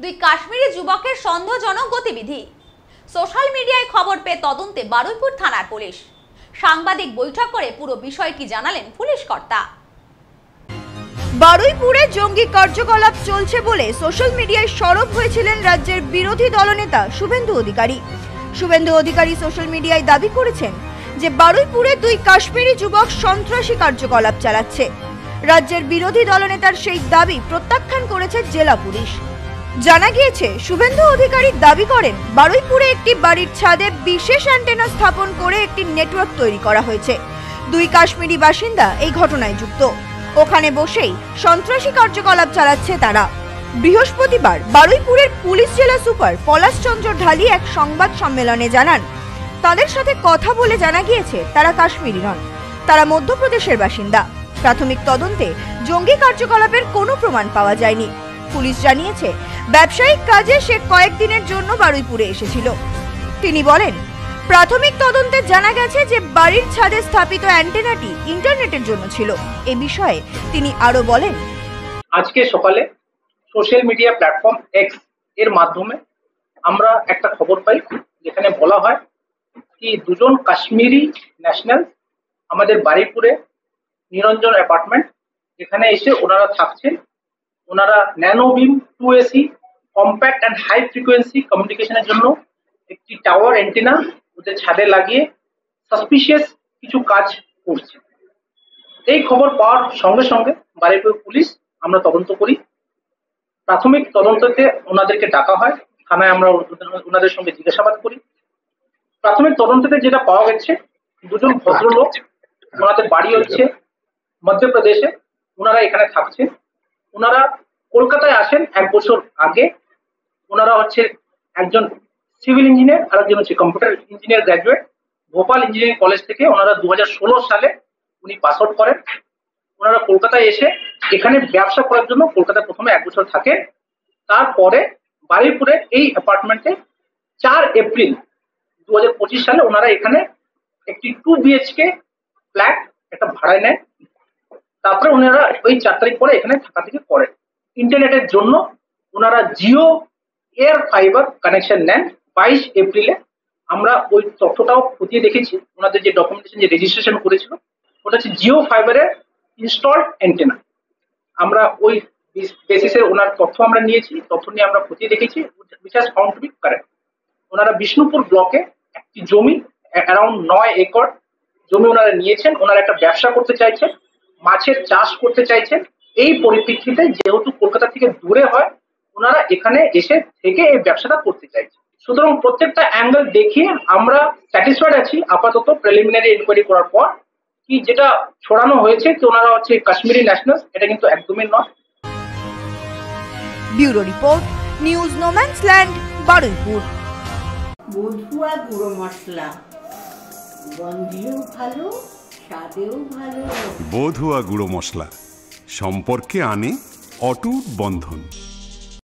দুই কাশ্মীরি যুবকের সন্দেহজনক গতিবিধি। সোশ্যাল মিডিয়ায় খবর পেয়ে তদন্তে বারুইপুর থানার পুলিশ। সাংবাদিক বৈঠক করে পুরো বিষয়টি জানালেন পুলিশ কর্তা। বারুইপুরে জঙ্গি কার্যকলাপ চলছে বলে সোশ্যাল মিডিয়ায় সরব হয়েছিলেন রাজ্যের বিরোধী দলনেতা শুভেন্দু অধিকারী। শুভেন্দু অধিকারী সোশ্যাল মিডিয়ায় দাবি করেছেন যে বারুইপুরে দুই কাশ্মীরি যুবক সন্ত্রাসী কার্যকলাপ চালাচ্ছে। রাজ্যের বিরোধী দলনেতার সেই দাবি প্রত্যাখ্যান করেছে জেলা পুলিশ। জানা গিয়েছে, শুভেন্দু অধিকারী দাবি করেন বারুইপুরে একটি বাড়ির ছাদে বিশেষ অ্যান্টেনা স্থাপন করে একটি নেটওয়ার্ক তৈরি করা হয়েছে। দুই কাশ্মীরি বাসিন্দা এই ঘটনায় যুক্ত। ওখানে বসেই সন্ত্রাসী কার্যকলাপ চালাচ্ছে তারা। বৃহস্পতিবার বারুইপুরের পুলিশ জেলা সুপার পলাশ চন্দ্র ঢালি এক সংবাদ সম্মেলনে জানান, তাদের সাথে কথা বলে জানা গিয়েছে তারা কাশ্মীরি নন, তারা মধ্যপ্রদেশের বাসিন্দা। প্রাথমিক তদন্তে জঙ্গি কার্যকলাপের কোনো প্রমাণ পাওয়া যায়নি। পুলিশ জানিয়েছে, ব্যবসায়িক কাজে সে কয়েকদিনের জন্য বারুইপুরে এসেছিল। তিনি বলেন, প্রাথমিক তদন্তে জানা গেছে যে বাড়ির ছাদে স্থাপিত অ্যান্টেনাটি ইন্টারনেটের জন্য ছিল। এ বিষয়ে তিনি আরো বলেন, আজকে সকালে সোশ্যাল মিডিয়া প্ল্যাটফর্ম এক্স এর মাধ্যমে আমরা একটা খবর পাই, যেখানে বলা হয় কি দুজন কাশ্মীরি ন্যাশনাল আমাদের বারুইপুরে নিরঞ্জন অ্যাপার্টমেন্ট এখানে এসে ওনারা থাকছেন। ওনারা nano beam 2AC compact and high frequency কমিউনিকেশনের জন্য একটি টাওয়ার অ্যান্টেনা ওদের ছাদে লাগিয়ে সাসপিশিয়াস কিছু কাজ করছে। এই খবর পাওয়ার সঙ্গে সঙ্গে বারুইপুর পুলিশ আমরা তদন্ত করি। প্রাথমিক তদন্ততে ওনাদেরকে ডাকা হয় থানায়, আমরা ওনাদের সঙ্গে জিজ্ঞাসাবাদ করি। প্রাথমিক তদন্ততে যেটা পাওয়া গেছে, দুজন ভদ্রলোক, ওনাদের বাড়ি হচ্ছে মধ্যপ্রদেশে, ওনারা এখানে থাকছেন। ওনারা কলকাতায় আসেন 1 বছর আগে। ওনারা হচ্ছে একজন সিভিল ইঞ্জিনিয়ার আর একজন হচ্ছে computer engineer graduate. Bhopal engineering college থেকে ওনারা 2016 সালে উনি পাস আউট করেন। ওনারা কলকাতায় এসে এখানে ব্যবসা করার জন্য কলকাতায় প্রথমে 1 বছর থাকেন। তারপরে বারুইপুরে এই অ্যাপার্টমেন্টে 4 এপ্রিল 2025 সালে ওনারা এখানে একটি 2 BHK ফ্ল্যাট একটা ভাড়ায় নেন। তারপরে ওনারা ওই 4 তারিখ পরে এখানে থাকা থেকে করেন। ইন্টারনেটের জন্য ওনারা জিও এয়ার ফাইবার কানেকশন নেন 22 এপ্রিলে। আমরা ওই তথ্যটাও খতিয়ে দেখেছি। ওনাদের যে ডকুমেন্টেশন, যে রেজিস্ট্রেশন করেছিল, ওটা হচ্ছে জিও ফাইবারের ইনস্টলড অ্যান্টেনা। আমরা ওই বেসিসে ওনার তথ্য আমরা নিয়েছি, তথ্য নিয়ে আমরা খতিয়ে দেখেছি, which has found to be correct। ওনারা বিষ্ণুপুর ব্লকে একটি জমি অ্যারাউন্ড 9 একর জমি ওনারা নিয়েছেন। ওনারা একটা ব্যবসা করতে চাইছেন, মাছের চাষ করতে চাইছেন। এই পরিপ্রেক্ষিতে যেহেতু কলকাতা থেকে দূরে হয়, ওনারা এখানে এসে থেকে এই ব্যবসাটা করতে চাইছেন। সুতরাং প্রত্যেকটা অ্যাঙ্গেল দেখিয়ে আমরা স্যাটিসফাইড আছি আপাতত প্রিলিমিনারি ইনকোয়ারি করার পর। কি যেটা ছড়ানো হয়েছে যে ওনারা হচ্ছে কাশ্মীরি ন্যাশনাল, এটা কিন্তু একদমই নয়। Bureau report, news no man's land, Baruipur. বধুয়া গুঁড়ো মশলা, গন্ধেও ভালো, স্বাদেও ভালো। বধুয়া গুঁড়ো মশলা সম্পর্কে আনে অটুট বন্ধন।